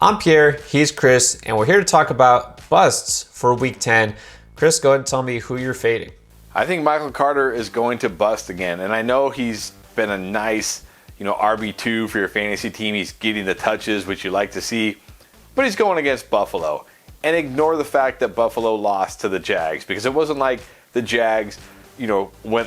I'm Pierre, he's Chris, and we're here to talk about busts for Week 10. Chris, go ahead and tell me who you're fading. I think Michael Carter is going to bust again, and I know he's been a nice, RB2 for your fantasy team. He's getting the touches, which you like to see, but he's going against Buffalo. And ignore the fact that Buffalo lost to the Jags, because it wasn't like the Jags,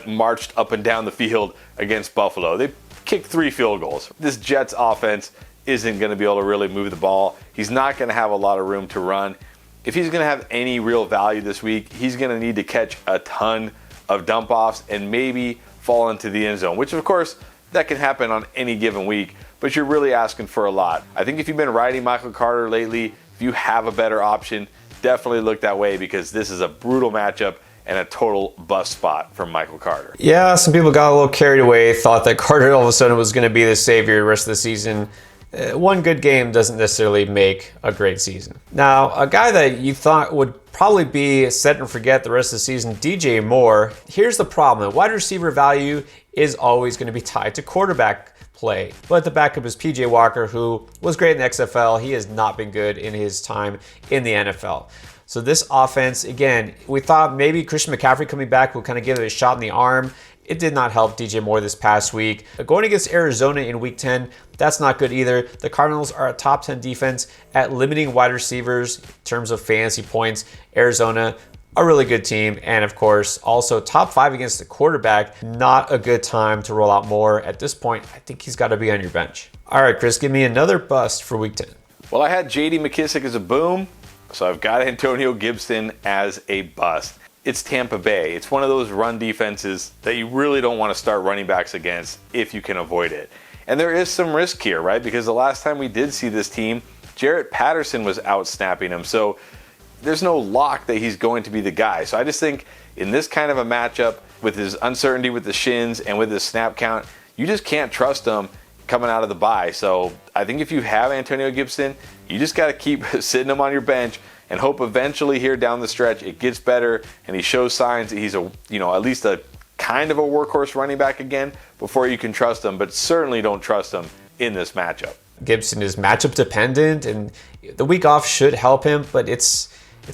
marched up and down the field against Buffalo. They kicked 3 field goals. This Jets offense isn't going to be able to really move the ball. He's not going to have a lot of room to run. If he's going to have any real value this week, he's going to need to catch a ton of dump offs and maybe fall into the end zone, which of course that can happen on any given week, but you're really asking for a lot. I think if you've been riding Michael Carter lately, if you have a better option, definitely look that way, because this is a brutal matchup and a total bust spot for Michael Carter. Yeah, some people got a little carried away, thought that Carter all of a sudden was going to be the savior the rest of the season. One good game doesn't necessarily make a great season. Now, a guy that you thought would probably be set and forget the rest of the season, DJ Moore. Here's the problem. Wide receiver value is always going to be tied to quarterback play. But the backup is PJ Walker, who was great in the XFL. He has not been good in his time in the NFL. So this offense, again, we thought maybe Christian McCaffrey coming back will kind of give it a shot in the arm. It did not help DJ Moore this past week. Going against Arizona in Week 10, that's not good either. The Cardinals are a top 10 defense at limiting wide receivers in terms of fantasy points. Arizona, a really good team. And of course, also top 5 against the quarterback. Not a good time to roll out Moore. At this point, I think he's got to be on your bench. All right, Chris, give me another bust for Week 10. Well, I had J.D. McKissic as a boom, so I've got Antonio Gibson as a bust. It's Tampa Bay. It's one of those run defenses that you really don't want to start running backs against if you can avoid it. And there is some risk here, right? Because the last time we did see this team, Jarrett Patterson was out snapping him. So there's no lock that he's going to be the guy. So I just think in this kind of a matchup, with his uncertainty with the shins and with his snap count, you just can't trust him coming out of the bye. So I think if you have Antonio Gibson, you just got to keep sitting him on your bench and hope eventually here down the stretch it gets better and he shows signs that he's at least a kind of a workhorse running back again before you can trust him. But certainly don't trust him in this matchup. Gibson is matchup dependent, and the week off should help him, but it's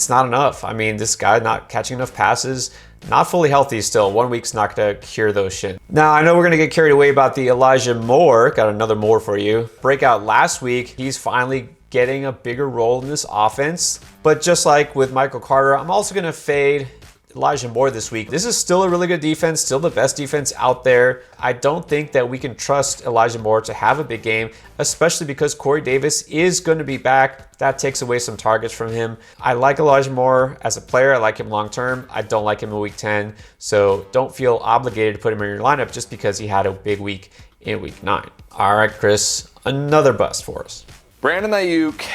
not enough. I mean, this guy not catching enough passes, not fully healthy still. 1 week's not going to cure those shins. Now, I know we're going to get carried away about the Elijah Moore. Got another Moore for you. Breakout last week. He's finally getting a bigger role in this offense. But just like with Michael Carter, I'm also going to fade Elijah Moore this week. This is still a really good defense, still the best defense out there. I don't think that we can trust Elijah Moore to have a big game, especially because Corey Davis is going to be back. That takes away some targets from him. I like Elijah Moore as a player. I like him long term. I don't like him in Week 10. So don't feel obligated to put him in your lineup just because he had a big week in Week 9. All right, Chris, another bust for us. Brandon Ayuk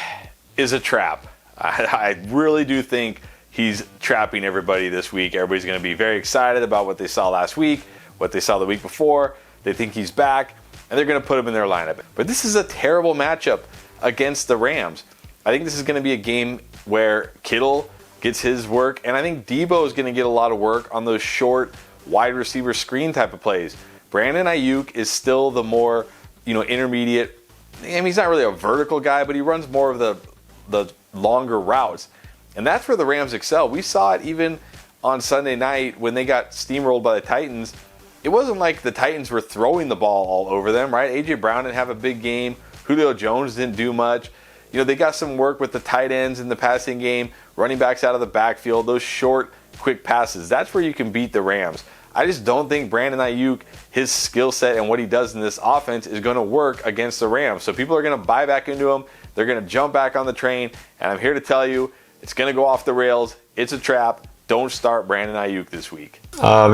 is a trap. I really do think he's trapping everybody this week. Everybody's going to be very excited about what they saw last week, what they saw the week before. They think he's back, and they're going to put him in their lineup. But this is a terrible matchup against the Rams. I think this is going to be a game where Kittle gets his work, and I think Debo is going to get a lot of work on those short wide receiver screen type of plays. Brandon Ayuk is still the more, intermediate. I mean, he's not really a vertical guy, but he runs more of the longer routes. And that's where the Rams excel. We saw it even on Sunday night when they got steamrolled by the Titans. It wasn't like the Titans were throwing the ball all over them, right? A.J. Brown didn't have a big game. Julio Jones didn't do much. They got some work with the tight ends in the passing game, running backs out of the backfield, those short, quick passes. That's where you can beat the Rams. I just don't think Brandon Ayuk, his skill set and what he does in this offense is going to work against the Rams. So people are going to buy back into him. They're going to jump back on the train. And I'm here to tell you, it's going to go off the rails. It's a trap. Don't start Brandon Ayuk this week. I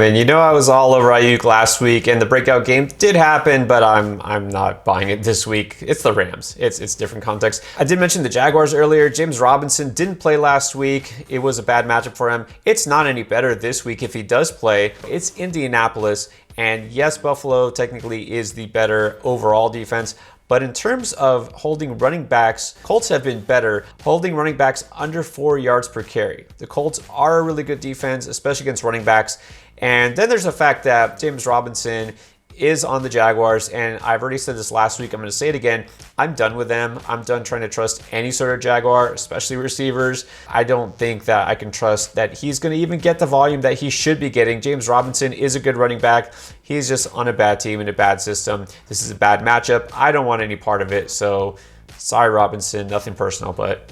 was all over Ayuk last week, and the breakout game did happen, but I'm not buying it this week. It's the Rams. It's different context. I did mention the Jaguars earlier. James Robinson didn't play last week. It was a bad matchup for him. It's not any better this week if he does play. It's Indianapolis, and yes, Buffalo technically is the better overall defense. But in terms of holding running backs, Colts have been better holding running backs under 4 yards per carry. The Colts are a really good defense, especially against running backs. And then there's the fact that James Robinson is on the Jaguars, and I've already said this last week. I'm going to say it again. I'm done with them. I'm done trying to trust any sort of Jaguar, especially receivers. I don't think that I can trust that he's going to even get the volume that he should be getting. James Robinson is a good running back. He's just on a bad team in a bad system. This is a bad matchup. I don't want any part of it. So sorry, Robinson. Nothing personal, but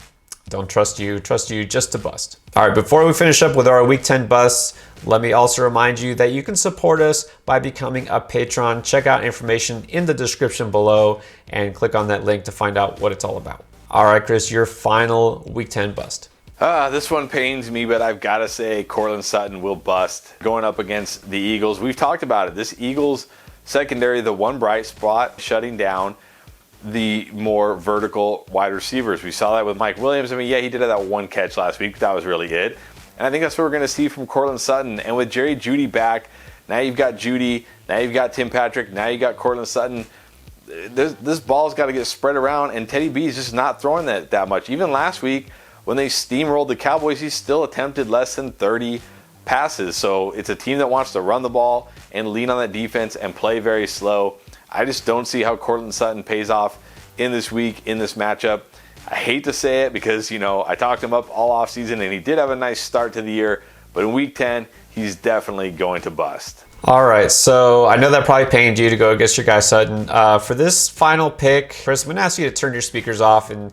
don't trust you just to bust. All right, before we finish up with our Week 10 busts, let me also remind you that you can support us by becoming a patron. Check out information in the description below and click on that link to find out what it's all about. All right, Chris, your final Week 10 bust. This one pains me, but I've got to say Courtland Sutton will bust going up against the Eagles. We've talked about it. This Eagles secondary, the one bright spot, shutting down the more vertical wide receivers. We saw that with Mike Williams. I mean, yeah, he did have that one catch last week. That was really good. And I think that's what we're going to see from Courtland Sutton. And with Jerry Jeudy back, now you've got Jeudy, now you've got Tim Patrick, now you've got Courtland Sutton. This ball's got to get spread around, and Teddy B is just not throwing that much. Even last week, when they steamrolled the Cowboys, he still attempted less than 30 passes. So it's a team that wants to run the ball and lean on that defense and play very slow. I just don't see how Courtland Sutton pays off in this week, in this matchup. I hate to say it because, I talked him up all offseason, and he did have a nice start to the year. But in Week 10, he's definitely going to bust. All right, so I know that probably pained you to go against your guy Sutton. For this final pick, Chris, I'm going to ask you to turn your speakers off and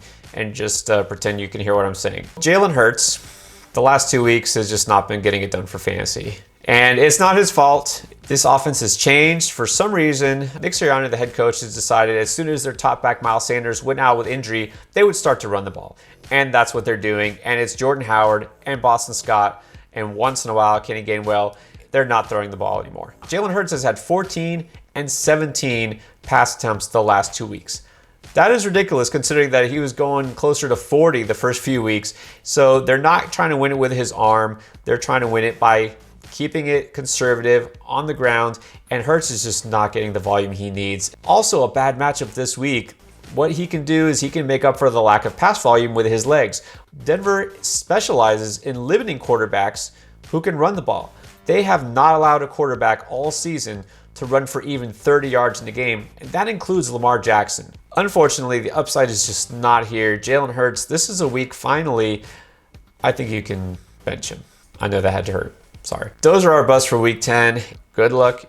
just pretend you can hear what I'm saying. Jalen Hurts, the last 2 weeks, has just not been getting it done for fantasy. And it's not his fault. This offense has changed. For some reason, Nick Sirianni, the head coach, has decided as soon as their top back Miles Sanders went out with injury, they would start to run the ball. And that's what they're doing. And it's Jordan Howard and Boston Scott and once in a while Kenny Gainwell. They're not throwing the ball anymore. Jalen Hurts has had 14 and 17 pass attempts the last 2 weeks. That is ridiculous considering that he was going closer to 40 the first few weeks. So they're not trying to win it with his arm. They're trying to win it by keeping it conservative on the ground, and Hurts is just not getting the volume he needs. Also, a bad matchup this week. What he can do is he can make up for the lack of pass volume with his legs. Denver specializes in limiting quarterbacks who can run the ball. They have not allowed a quarterback all season to run for even 30 yards in the game, and that includes Lamar Jackson. Unfortunately, the upside is just not here. Jalen Hurts, this is a week, finally, I think you can bench him. I know that had to hurt. Sorry. Those are our busts for Week 10. Good luck